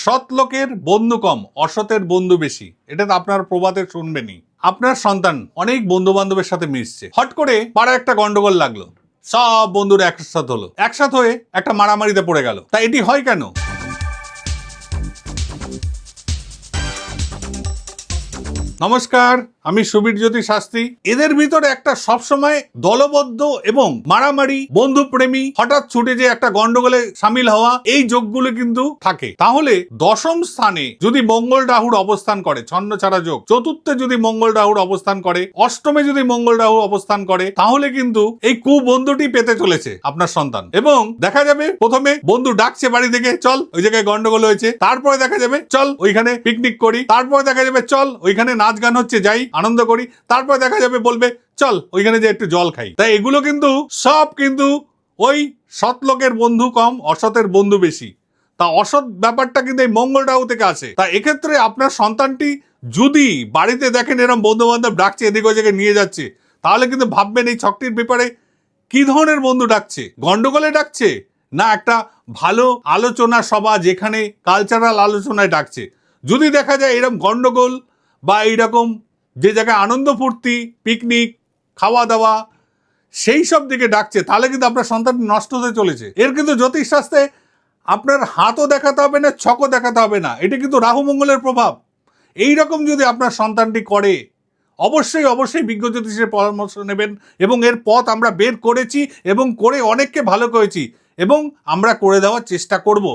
সৎ লোকের বন্ধু কম, অসতের বন্ধু বেশি। এটা তো আপনার প্রবাদে শুনবেনই। আপনার সন্তান অনেক বন্ধু বান্ধবের সাথে মিশছে, হট করে পাড়ায় একটা গন্ডগোল লাগলো, সব বন্ধুরা একসাথে হলো, একসাথে হয়ে একটা মারামারিতে পড়ে গেল। তা এটি হয় কেন? নমস্কার, আমি সুবীর জ্যোতি শাস্ত্রী। এদের ভিতরে একটা সবসময় দলবদ্ধ এবং মারামারি, বন্ধু প্রেমী, হঠাৎ ছুটে যে একটা গন্ডগোলে সামিল হওয়া, এই যোগগুলো কিন্তু থাকে। তাহলে দশম স্থানে যদি মঙ্গল রাহুর অবস্থান করে, ছন্ন ছাড়া যোগ, চতুর্থে যদি মঙ্গল রাহুর অবস্থান করে, অষ্টমে যদি মঙ্গল রাহু অবস্থান করে, তাহলে কিন্তু এই কুবন্ধুটি পেতে চলেছে আপনার সন্তান। এবং দেখা যাবে প্রথমে বন্ধু ডাকছে বাড়ি থেকে, চল ওই জায়গায় গন্ডগোল হয়েছে, তারপরে দেখা যাবে চল ওইখানে পিকনিক করি, তারপরে দেখা যাবে চল ওইখানে নাচ গান হচ্ছে যাই আনন্দ করি, তারপরে দেখা যাবে বলবে চল ওইখানে যে একটু জল খাই। তাই এগুলো কিন্তু সব কিন্তু ওই সৎ লোকের বন্ধু কম, অসতের বন্ধু বেশি। তা অসৎ ব্যাপারটা কিন্তু এই মঙ্গল রাহু থেকে আসে। তা এক্ষেত্রে আপনার সন্তানটি যদি বাড়িতে দেখেন এরকম বন্ধু বান্ধব ডাকছে, এদিকে ওই জায়গায় নিয়ে যাচ্ছে, তাহলে কিন্তু ভাববেন এই ছকটির ব্যাপারে কি ধরনের বন্ধু ডাকছে। গন্ডগোলে ডাকছে, না একটা ভালো আলোচনা সভা যেখানে কালচারাল আলোচনায় ডাকছে। যদি দেখা যায় এরকম গন্ডগোল বা এইরকম যে জায়গায় আনন্দ ফুর্তি, পিকনিক, খাওয়া দাওয়া, সেই সব দিকে ডাকছে, তাহলে কিন্তু আপনার সন্তান নষ্ট হতে চলেছে। এর কিন্তু জ্যোতিষশাস্ত্রে আপনার হাতও দেখাতে হবে না, ছকও দেখাতে হবে না, এটা কিন্তু রাহু মঙ্গলের প্রভাব। এই রকম যদি আপনার সন্তানটি করে, অবশ্যই অবশ্যই বিজ্ঞ জ্যোতিষের পরামর্শ নেবেন। এবং এর পথ আমরা বের করেছি এবং করে অনেককে ভালো করেছি এবং আমরা করে দেওয়ার চেষ্টা করব।